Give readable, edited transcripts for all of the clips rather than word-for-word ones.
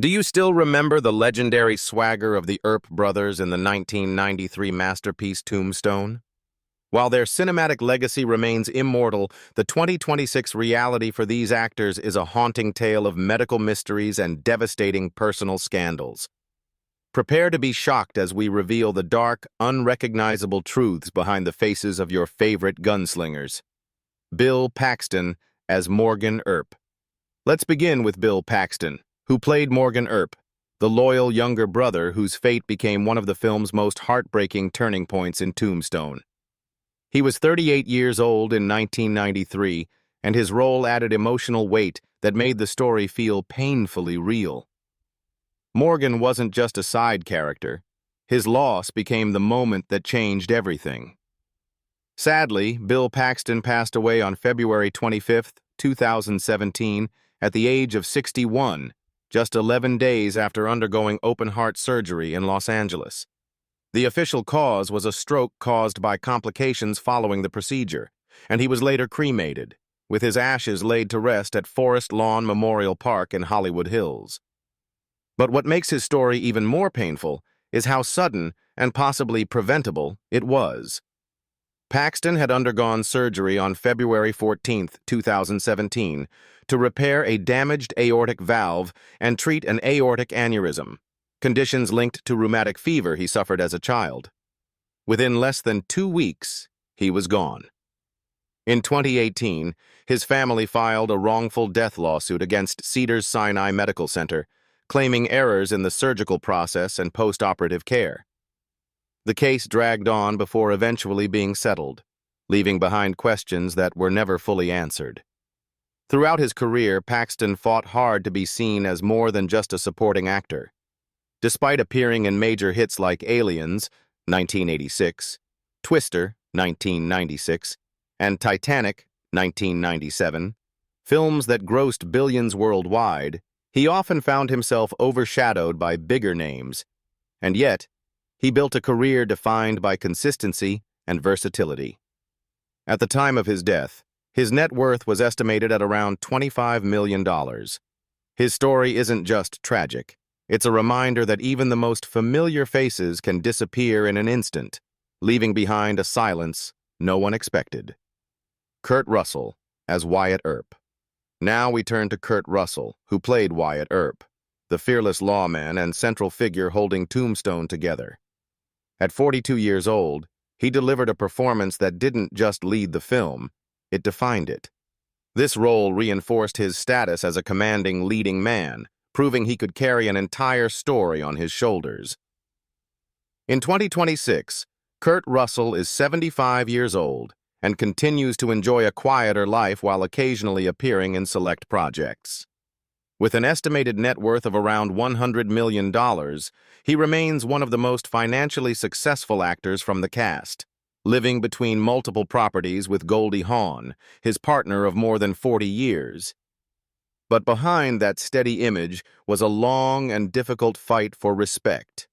Do you still remember the legendary swagger of the Earp brothers in the 1993 masterpiece Tombstone? While their cinematic legacy remains immortal, the 2026 reality for these actors is a haunting tale of medical mysteries and devastating personal scandals. Prepare to be shocked as we reveal the dark, unrecognizable truths behind the faces of your favorite gunslingers. Bill Paxton as Morgan Earp. Let's begin with Bill Paxton, who played Morgan Earp, the loyal younger brother whose fate became one of the film's most heartbreaking turning points in Tombstone. He was 38 years old in 1993, and his role added emotional weight that made the story feel painfully real. Morgan wasn't just a side character. His loss became the moment that changed everything. Sadly, Bill Paxton passed away on February 25, 2017, at the age of 61, just 11 days after undergoing open-heart surgery in Los Angeles. The official cause was a stroke caused by complications following the procedure, and he was later cremated, with his ashes laid to rest at Forest Lawn Memorial Park in Hollywood Hills. But what makes his story even more painful is how sudden and possibly preventable it was. Paxton had undergone surgery on February 14, 2017, to repair a damaged aortic valve and treat an aortic aneurysm, conditions linked to rheumatic fever he suffered as a child. Within less than 2 weeks, he was gone. In 2018, his family filed a wrongful death lawsuit against Cedars-Sinai Medical Center, claiming errors in the surgical process and post-operative care. The case dragged on before eventually being settled, leaving behind questions that were never fully answered. Throughout his career, Paxton fought hard to be seen as more than just a supporting actor. Despite appearing in major hits like Aliens, 1986, Twister, 1996, and Titanic, 1997, films that grossed billions worldwide, he often found himself overshadowed by bigger names. And yet, he built a career defined by consistency and versatility. At the time of his death, his net worth was estimated at around $25 million. His story isn't just tragic. It's a reminder that even the most familiar faces can disappear in an instant, leaving behind a silence no one expected. Kurt Russell as Wyatt Earp. Now we turn to Kurt Russell, who played Wyatt Earp, the fearless lawman and central figure holding Tombstone together. At 42 years old, he delivered a performance that didn't just lead the film, it defined it. This role reinforced his status as a commanding leading man, proving he could carry an entire story on his shoulders. In 2026, Kurt Russell is 75 years old and continues to enjoy a quieter life while occasionally appearing in select projects. With an estimated net worth of around $100 million, he remains one of the most financially successful actors from the cast, living between multiple properties with Goldie Hawn, his partner of more than 40 years. But behind that steady image was a long and difficult fight for respect.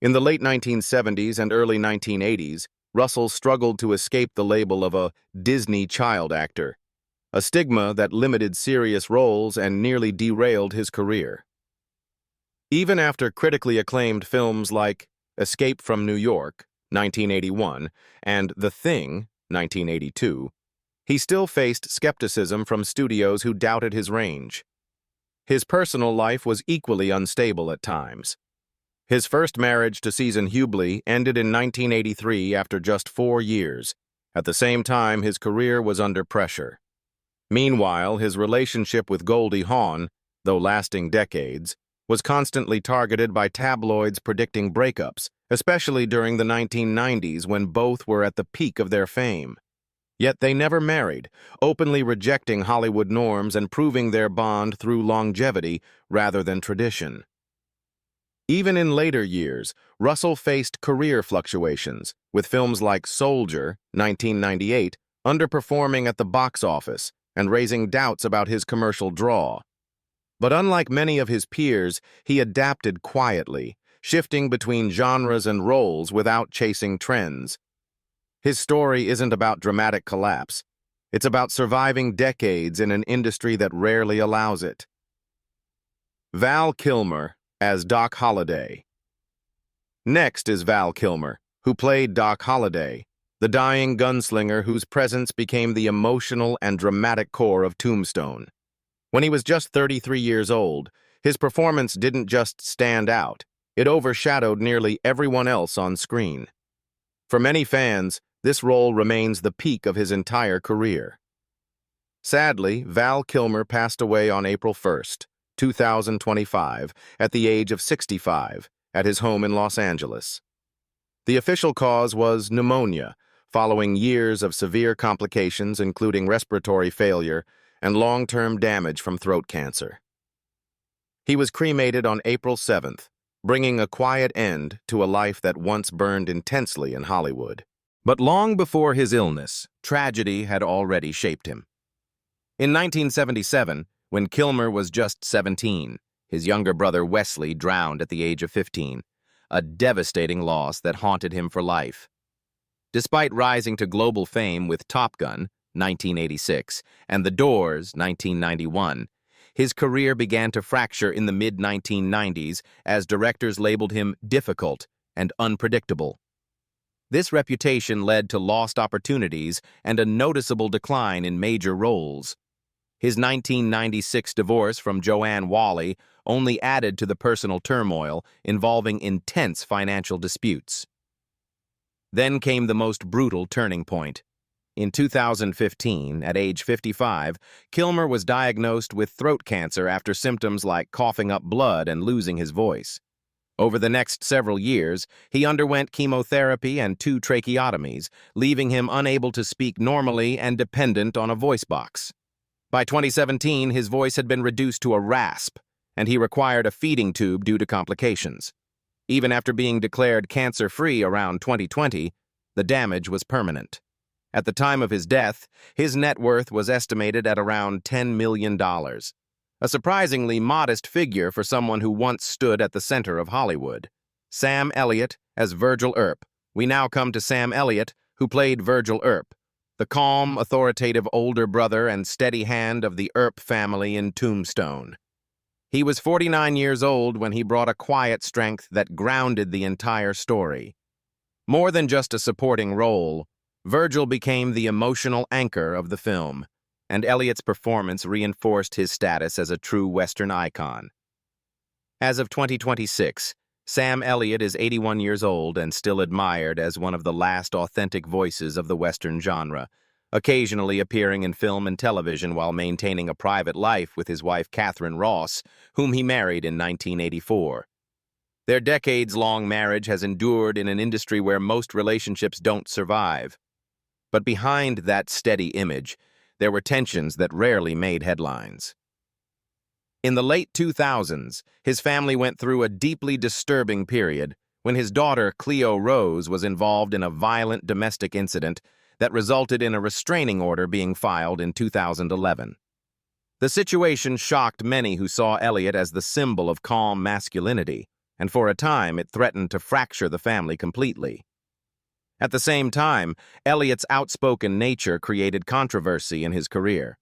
In the late 1970s and early 1980s, Russell struggled to escape the label of a Disney child actor, a stigma that limited serious roles and nearly derailed his career. Even after critically acclaimed films like Escape from New York, 1981, and The Thing, 1982, he still faced skepticism from studios who doubted his range. His personal life was equally unstable at times. His first marriage to Susan Hubley ended in 1983 after just 4 years. At the same time, his career was under pressure. Meanwhile, his relationship with Goldie Hawn, though lasting decades, was constantly targeted by tabloids predicting breakups, especially during the 1990s when both were at the peak of their fame. Yet they never married, openly rejecting Hollywood norms and proving their bond through longevity rather than tradition. Even in later years, Russell faced career fluctuations, with films like Soldier, 1998, underperforming at the box office and raising doubts about his commercial draw. But unlike many of his peers, he adapted quietly, shifting between genres and roles without chasing trends. His story isn't about dramatic collapse. It's about surviving decades in an industry that rarely allows it. Val Kilmer as Doc Holliday. Next is Val Kilmer, who played Doc Holliday, the dying gunslinger whose presence became the emotional and dramatic core of Tombstone. When he was just 33 years old, his performance didn't just stand out, it overshadowed nearly everyone else on screen. For many fans, this role remains the peak of his entire career. Sadly, Val Kilmer passed away on April 1st, 2025, at the age of 65, at his home in Los Angeles. The official cause was pneumonia, following years of severe complications including respiratory failure and long-term damage from throat cancer. He was cremated on April 7th, bringing a quiet end to a life that once burned intensely in Hollywood. But long before his illness, tragedy had already shaped him. In 1977, when Kilmer was just 17, his younger brother Wesley drowned at the age of 15, a devastating loss that haunted him for life. Despite rising to global fame with Top Gun, 1986, and The Doors, 1991, his career began to fracture in the mid-1990s as directors labeled him difficult and unpredictable. This reputation led to lost opportunities and a noticeable decline in major roles. His 1996 divorce from Joanne Whalley only added to the personal turmoil, involving intense financial disputes. Then came the most brutal turning point. In 2015, at age 55, Kilmer was diagnosed with throat cancer after symptoms like coughing up blood and losing his voice. Over the next several years, he underwent chemotherapy and 2 tracheotomies, leaving him unable to speak normally and dependent on a voice box. By 2017, his voice had been reduced to a rasp, and he required a feeding tube due to complications. Even after being declared cancer-free around 2020, the damage was permanent. At the time of his death, his net worth was estimated at around $10 million, a surprisingly modest figure for someone who once stood at the center of Hollywood. Sam Elliott as Virgil Earp. We now come to Sam Elliott, who played Virgil Earp, the calm, authoritative older brother and steady hand of the Earp family in Tombstone. He was 49 years old when he brought a quiet strength that grounded the entire story. More than just a supporting role, Virgil became the emotional anchor of the film, and Elliott's performance reinforced his status as a true Western icon. As of 2026, Sam Elliott is 81 years old and still admired as one of the last authentic voices of the Western genre, occasionally appearing in film and television while maintaining a private life with his wife Catherine Ross, whom he married in 1984. Their decades-long marriage has endured in an industry where most relationships don't survive. But behind that steady image, there were tensions that rarely made headlines. In the late 2000s, his family went through a deeply disturbing period when his daughter, Cleo Rose, was involved in a violent domestic incident that resulted in a restraining order being filed in 2011. The situation shocked many who saw Elliott as the symbol of calm masculinity, and for a time it threatened to fracture the family completely. At the same time, Elliott's outspoken nature created controversy in his career.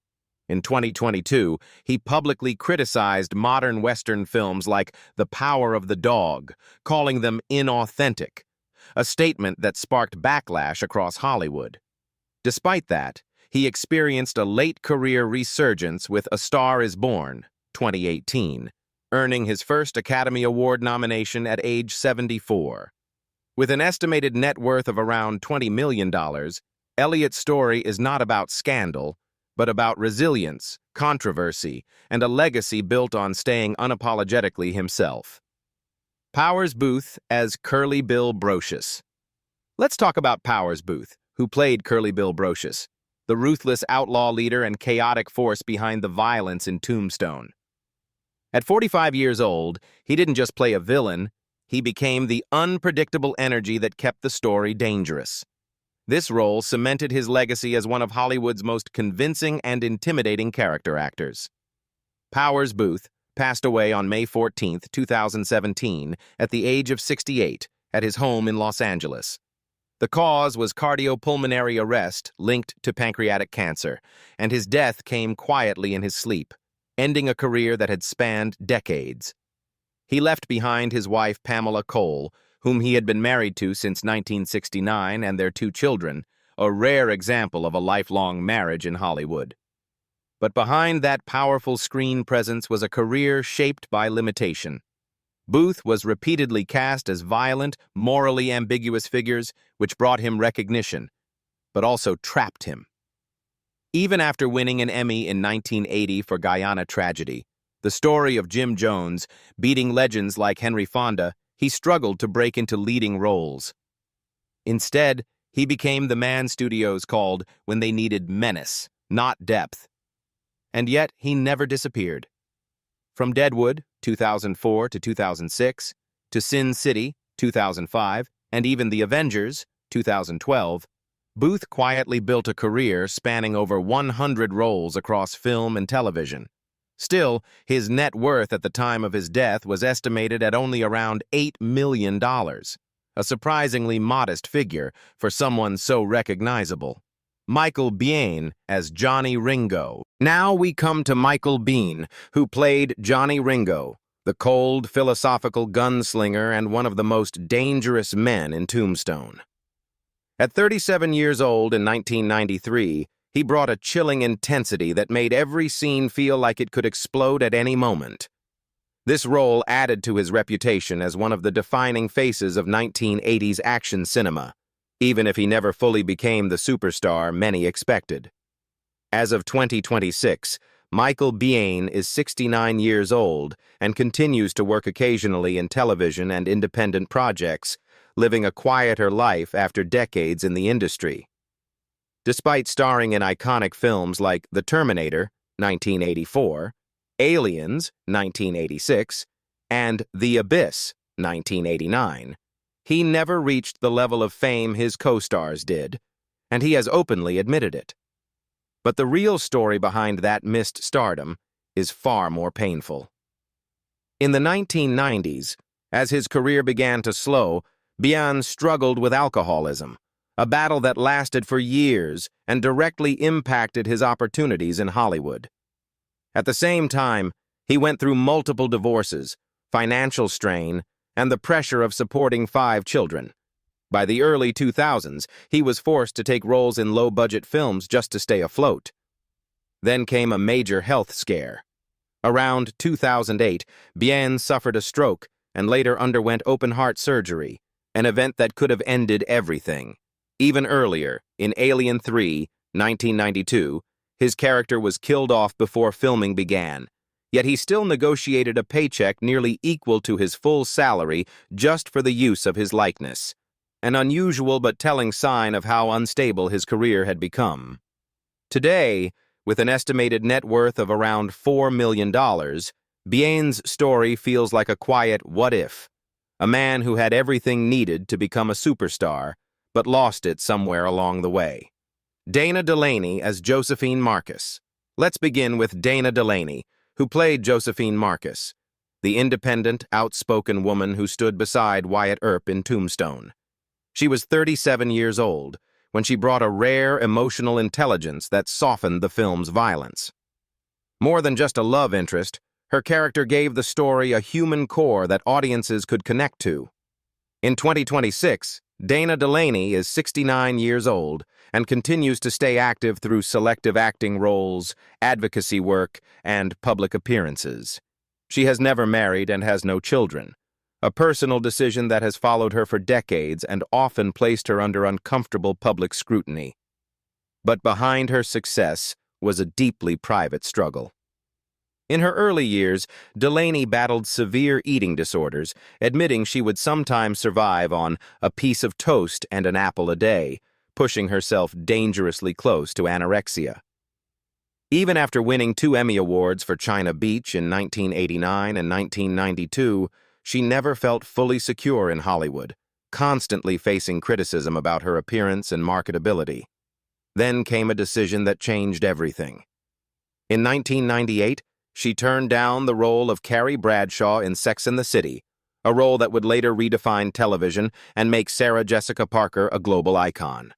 In 2022, he publicly criticized modern Western films like The Power of the Dog, calling them inauthentic, a statement that sparked backlash across Hollywood. Despite that, he experienced a late-career resurgence with A Star is Born, 2018, earning his first Academy Award nomination at age 74. With an estimated net worth of around $20 million, Elliott's story is not about scandal, but about resilience, controversy, and a legacy built on staying unapologetically himself. Powers Boothe as Curly Bill Brocious. Let's talk about Powers Boothe, who played Curly Bill Brocious, the ruthless outlaw leader and chaotic force behind the violence in Tombstone. At 45 years old, he didn't just play a villain, he became the unpredictable energy that kept the story dangerous. This role cemented his legacy as one of Hollywood's most convincing and intimidating character actors. Powers Boothe passed away on May 14, 2017, at the age of 68, at his home in Los Angeles. The cause was cardiopulmonary arrest linked to pancreatic cancer, and his death came quietly in his sleep, ending a career that had spanned decades. He left behind his wife Pamela Cole, whom he had been married to since 1969, and their 2 children, a rare example of a lifelong marriage in Hollywood. But behind that powerful screen presence was a career shaped by limitation. Boothe was repeatedly cast as violent, morally ambiguous figures, which brought him recognition, but also trapped him. Even after winning an Emmy in 1980 for Guyana Tragedy, the story of Jim Jones, beating legends like Henry Fonda, he struggled to break into leading roles. Instead, he became the man studios called when they needed menace, not depth. And yet, he never disappeared. From Deadwood, 2004 to 2006, to Sin City, 2005, and even The Avengers, 2012, Boothe quietly built a career spanning over 100 roles across film and television. Still, his net worth at the time of his death was estimated at only around $8 million, a surprisingly modest figure for someone so recognizable. Michael Biehn as Johnny Ringo. Now we come to Michael Biehn, who played Johnny Ringo, the cold, philosophical gunslinger and one of the most dangerous men in Tombstone. At 37 years old in 1993, he brought a chilling intensity that made every scene feel like it could explode at any moment. This role added to his reputation as one of the defining faces of 1980s action cinema, even if he never fully became the superstar many expected. As of 2026, Michael Biehn is 69 years old and continues to work occasionally in television and independent projects, living a quieter life after decades in the industry. Despite starring in iconic films like The Terminator, 1984, Aliens, 1986, and The Abyss, 1989, he never reached the level of fame his co-stars did, and he has openly admitted it. But the real story behind that missed stardom is far more painful. In the 1990s, as his career began to slow, Biehn struggled with alcoholism, a battle that lasted for years and directly impacted his opportunities in Hollywood. At the same time, he went through multiple divorces, financial strain, and the pressure of supporting 5 children. By the early 2000s, he was forced to take roles in low-budget films just to stay afloat. Then came a major health scare. Around 2008, Biehn suffered a stroke and later underwent open-heart surgery, an event that could have ended everything. Even earlier, in Alien 3, 1992, his character was killed off before filming began, yet he still negotiated a paycheck nearly equal to his full salary just for the use of his likeness, an unusual but telling sign of how unstable his career had become. Today, with an estimated net worth of around $4 million, Biehn's story feels like a quiet what-if, a man who had everything needed to become a superstar, but lost it somewhere along the way. Dana Delaney as Josephine Marcus. Let's begin with Dana Delaney, who played Josephine Marcus, the independent, outspoken woman who stood beside Wyatt Earp in Tombstone. She was 37 years old when she brought a rare emotional intelligence that softened the film's violence. More than just a love interest, her character gave the story a human core that audiences could connect to. In 2026, Dana Delaney is 69 years old and continues to stay active through selective acting roles, advocacy work, and public appearances. She has never married and has no children, a personal decision that has followed her for decades and often placed her under uncomfortable public scrutiny. But behind her success was a deeply private struggle. In her early years, Delaney battled severe eating disorders, admitting she would sometimes survive on a piece of toast and an apple a day, pushing herself dangerously close to anorexia. Even after winning 2 Emmy Awards for China Beach in 1989 and 1992, she never felt fully secure in Hollywood, constantly facing criticism about her appearance and marketability. Then came a decision that changed everything. In 1998, she turned down the role of Carrie Bradshaw in Sex and the City, a role that would later redefine television and make Sarah Jessica Parker a global icon.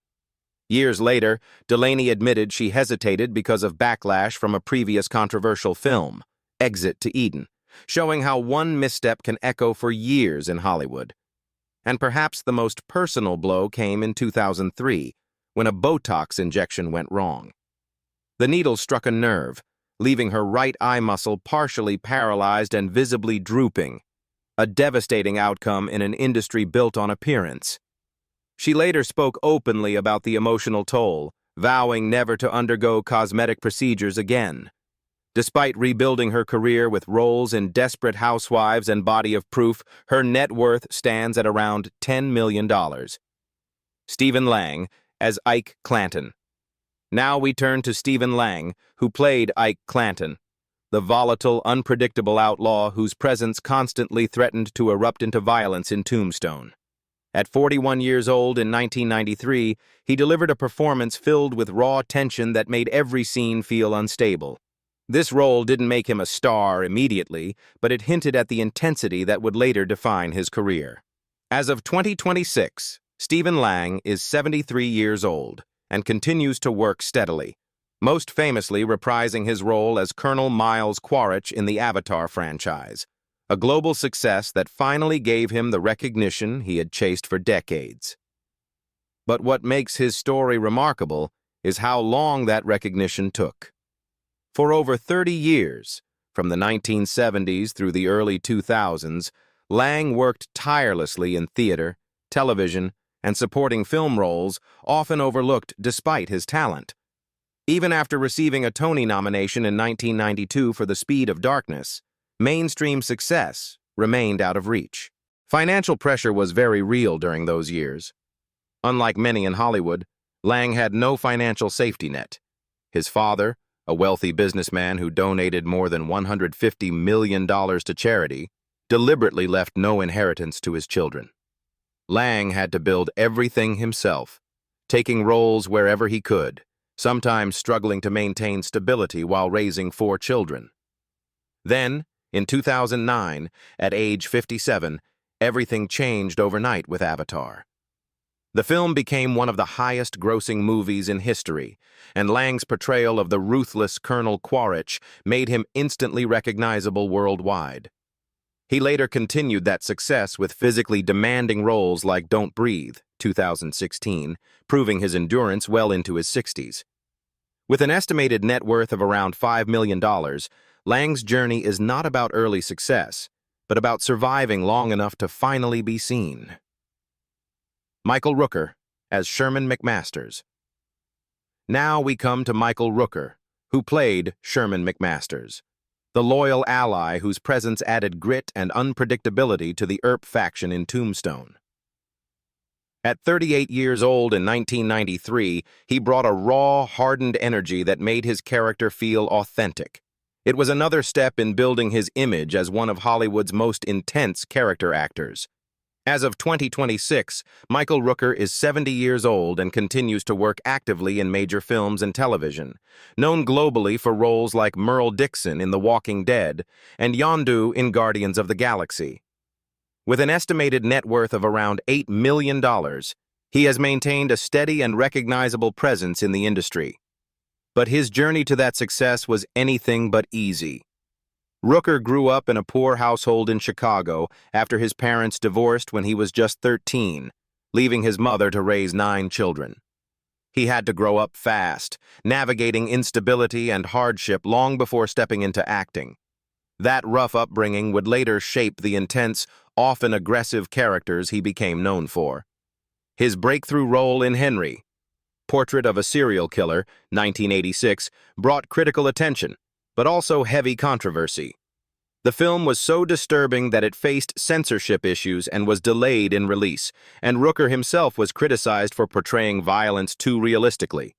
Years later, Delaney admitted she hesitated because of backlash from a previous controversial film, Exit to Eden, showing how one misstep can echo for years in Hollywood. And perhaps the most personal blow came in 2003, when a Botox injection went wrong. The needle struck a nerve, leaving her right eye muscle partially paralyzed and visibly drooping, a devastating outcome in an industry built on appearance. She later spoke openly about the emotional toll, vowing never to undergo cosmetic procedures again. Despite rebuilding her career with roles in Desperate Housewives and Body of Proof, her net worth stands at around $10 million. Stephen Lang as Ike Clanton. Now we turn to Stephen Lang, who played Ike Clanton, the volatile, unpredictable outlaw whose presence constantly threatened to erupt into violence in Tombstone. At 41 years old in 1993, he delivered a performance filled with raw tension that made every scene feel unstable. This role didn't make him a star immediately, but it hinted at the intensity that would later define his career. As of 2026, Stephen Lang is 73 years old and continues to work steadily, most famously reprising his role as Colonel Miles Quaritch in the Avatar franchise, a global success that finally gave him the recognition he had chased for decades. But what makes his story remarkable is how long that recognition took. For over 30 years, from the 1970s through the early 2000s, Lang worked tirelessly in theater, television, and supporting film roles, often overlooked despite his talent. Even after receiving a Tony nomination in 1992 for The Speed of Darkness, mainstream success remained out of reach. Financial pressure was very real during those years. Unlike many in Hollywood, Lang had no financial safety net. His father, a wealthy businessman who donated more than $150 million to charity, deliberately left no inheritance to his children. Lang had to build everything himself, taking roles wherever he could, sometimes struggling to maintain stability while raising 4 children. Then, in 2009, at age 57, everything changed overnight with Avatar. The film became one of the highest-grossing movies in history, and Lang's portrayal of the ruthless Colonel Quaritch made him instantly recognizable worldwide. He later continued that success with physically demanding roles like Don't Breathe, 2016, proving his endurance well into his 60s. With an estimated net worth of around $5 million, Lang's journey is not about early success, but about surviving long enough to finally be seen. Michael Rooker as Sherman McMasters. Now we come to Michael Rooker, who played Sherman McMasters, the loyal ally whose presence added grit and unpredictability to the Earp faction in Tombstone. At 38 years old in 1993, he brought a raw, hardened energy that made his character feel authentic. It was another step in building his image as one of Hollywood's most intense character actors. As of 2026, Michael Rooker is 70 years old and continues to work actively in major films and television, known globally for roles like Merle Dixon in The Walking Dead and Yondu in Guardians of the Galaxy. With an estimated net worth of around $8 million, he has maintained a steady and recognizable presence in the industry. But his journey to that success was anything but easy. Rooker grew up in a poor household in Chicago after his parents divorced when he was just 13, leaving his mother to raise 9 children. He had to grow up fast, navigating instability and hardship long before stepping into acting. That rough upbringing would later shape the intense, often aggressive characters he became known for. His breakthrough role in Henry, Portrait of a Serial Killer, 1986, brought critical attention, but also heavy controversy. The film was so disturbing that it faced censorship issues and was delayed in release, and Rooker himself was criticized for portraying violence too realistically.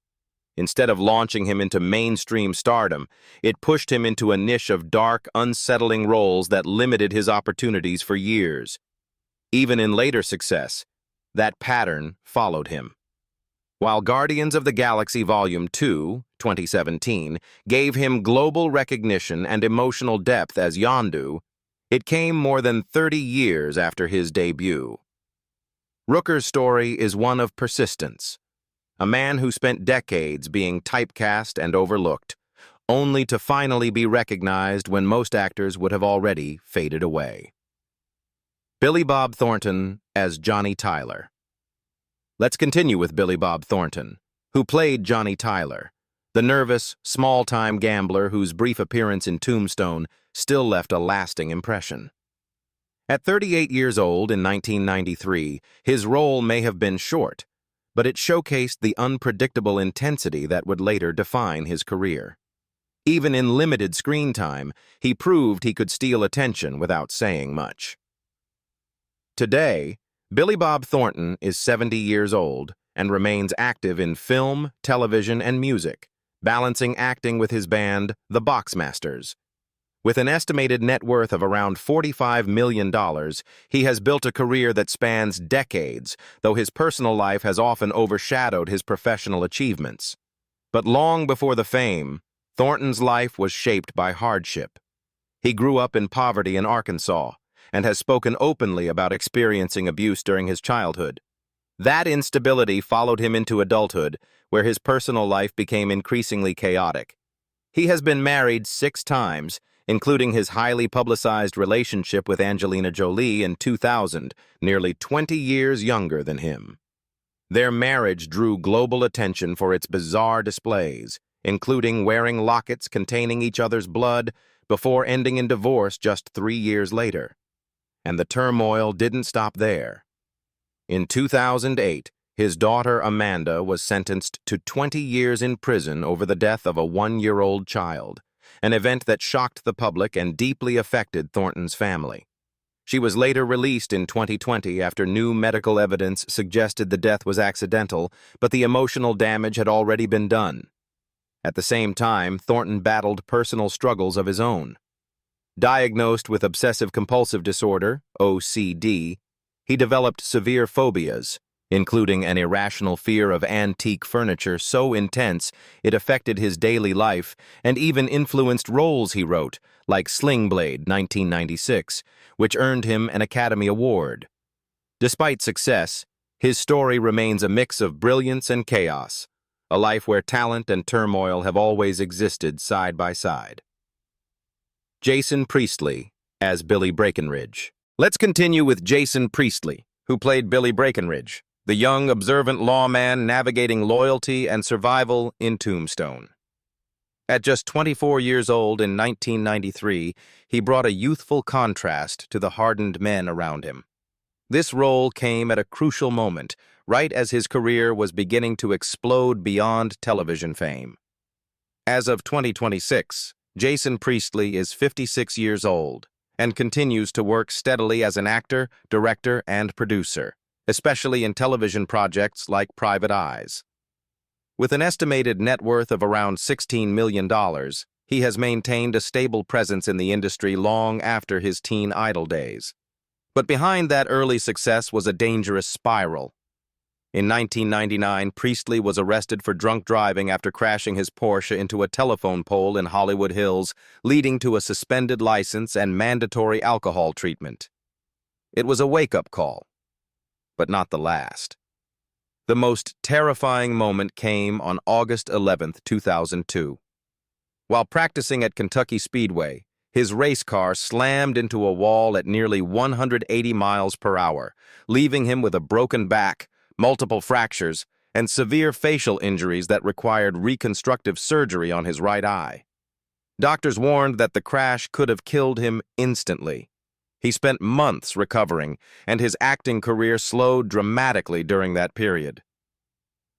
Instead of launching him into mainstream stardom, it pushed him into a niche of dark, unsettling roles that limited his opportunities for years. Even in later success, that pattern followed him. While Guardians of the Galaxy Volume 2, 2017, gave him global recognition and emotional depth as Yondu, it came more than 30 years after his debut. Rooker's story is one of persistence. A man who spent decades being typecast and overlooked, only to finally be recognized when most actors would have already faded away. Billy Bob Thornton as Johnny Tyler. Let's continue with Billy Bob Thornton, who played Johnny Tyler, the nervous, small-time gambler whose brief appearance in Tombstone still left a lasting impression. At 38 years old in 1993, his role may have been short, but it showcased the unpredictable intensity that would later define his career. Even in limited screen time, he proved he could steal attention without saying much. Today, Billy Bob Thornton is 70 years old and remains active in film, television, and music, balancing acting with his band, the Boxmasters. With an estimated net worth of around $45 million, he has built a career that spans decades, though his personal life has often overshadowed his professional achievements. But long before the fame, Thornton's life was shaped by hardship. He grew up in poverty in Arkansas and has spoken openly about experiencing abuse during his childhood. That instability followed him into adulthood, where his personal life became increasingly chaotic. He has been married 6 times, including his highly publicized relationship with Angelina Jolie in 2000, nearly 20 years younger than him. Their marriage drew global attention for its bizarre displays, including wearing lockets containing each other's blood, before ending in divorce just 3 years later. And the turmoil didn't stop there. In 2008, his daughter Amanda was sentenced to 20 years in prison over the death of a 1-year-old child, an event that shocked the public and deeply affected Thornton's family. She was later released in 2020 after new medical evidence suggested the death was accidental, but the emotional damage had already been done. At the same time, Thornton battled personal struggles of his own. Diagnosed with obsessive-compulsive disorder, OCD, he developed severe phobias, including an irrational fear of antique furniture so intense it affected his daily life and even influenced roles he wrote, like Sling Blade, 1996, which earned him an Academy Award. Despite success, his story remains a mix of brilliance and chaos, a life where talent and turmoil have always existed side by side. Jason Priestley as Billy Breckenridge. Let's continue with Jason Priestley, who played Billy Breckenridge, the young, observant lawman navigating loyalty and survival in Tombstone. At just 24 years old in 1993, he brought a youthful contrast to the hardened men around him. This role came at a crucial moment, right as his career was beginning to explode beyond television fame. As of 2026, Jason Priestley is 56 years old and continues to work steadily as an actor, director, and producer, especially in television projects like Private Eyes. With an estimated net worth of around $16 million, he has maintained a stable presence in the industry long after his teen idol days. But behind that early success was a dangerous spiral. In 1999, Priestley was arrested for drunk driving after crashing his Porsche into a telephone pole in Hollywood Hills, leading to a suspended license and mandatory alcohol treatment. It was a wake-up call, but not the last. The most terrifying moment came on August 11, 2002. While practicing at Kentucky Speedway, his race car slammed into a wall at nearly 180 miles per hour, leaving him with a broken back, multiple fractures, and severe facial injuries that required reconstructive surgery on his right eye. Doctors warned that the crash could have killed him instantly. He spent months recovering, and his acting career slowed dramatically during that period.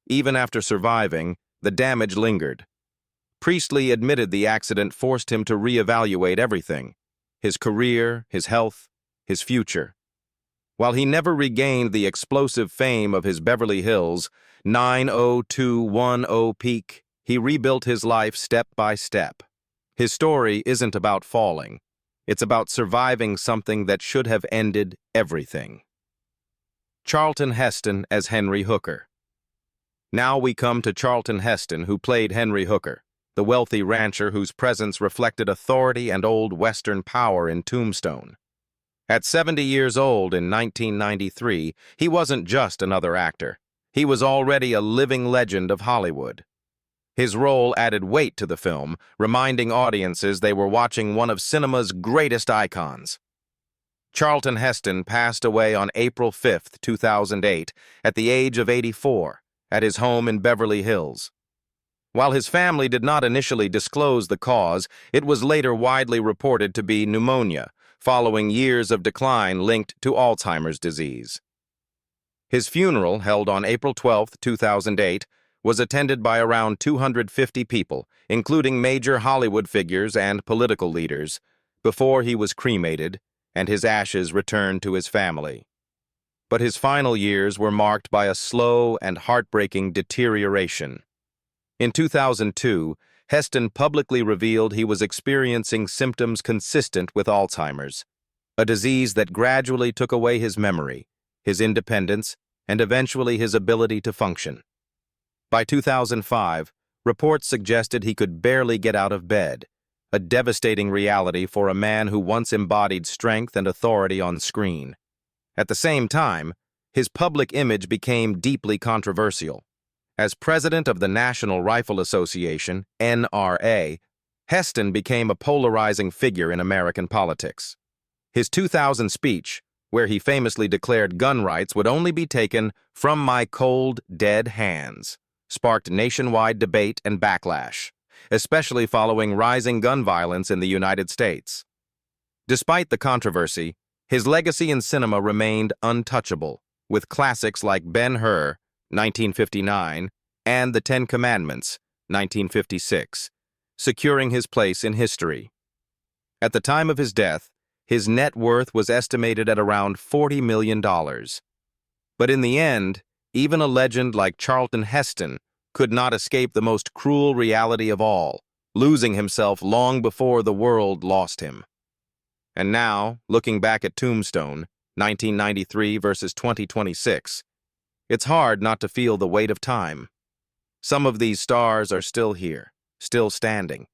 Even after surviving, the damage lingered. Priestley admitted the accident forced him to reevaluate everything: his career, his health, his future. While he never regained the explosive fame of his Beverly Hills 90210 peak, he rebuilt his life step by step. His story isn't about falling. It's about surviving something that should have ended everything. Charlton Heston as Henry Hooker. Now we come to Charlton Heston, who played Henry Hooker, the wealthy rancher whose presence reflected authority and old Western power in Tombstone. At 70 years old in 1993, he wasn't just another actor. He was already a living legend of Hollywood. His role added weight to the film, reminding audiences they were watching one of cinema's greatest icons. Charlton Heston passed away on April 5, 2008, at the age of 84, at his home in Beverly Hills. While his family did not initially disclose the cause, it was later widely reported to be pneumonia, following years of decline linked to Alzheimer's disease. His funeral, held on April 12, 2008, was attended by around 250 people, including major Hollywood figures and political leaders, before he was cremated and his ashes returned to his family. But his final years were marked by a slow and heartbreaking deterioration. In 2002, Heston publicly revealed he was experiencing symptoms consistent with Alzheimer's, a disease that gradually took away his memory, his independence, and eventually his ability to function. By 2005, reports suggested he could barely get out of bed, a devastating reality for a man who once embodied strength and authority on screen. At the same time, his public image became deeply controversial. As president of the National Rifle Association, NRA, Heston became a polarizing figure in American politics. His 2000 speech, where he famously declared gun rights would only be taken from my cold, dead hands, sparked nationwide debate and backlash, especially following rising gun violence in the United States. Despite the controversy, his legacy in cinema remained untouchable, with classics like Ben-Hur, 1959, and The Ten Commandments, 1956, securing his place in history. At the time of his death, his net worth was estimated at around $40 million. But in the end, even a legend like Charlton Heston could not escape the most cruel reality of all, losing himself long before the world lost him. And now, looking back at Tombstone, 1993 versus 2026, it's hard not to feel the weight of time. Some of these stars are still here, still standing,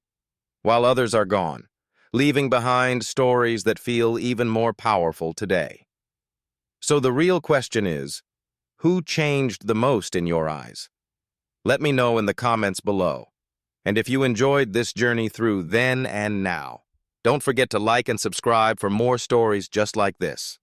while others are gone, leaving behind stories that feel even more powerful today. So the real question is, who changed the most in your eyes? Let me know in the comments below. And if you enjoyed this journey through then and now, don't forget to like and subscribe for more stories just like this.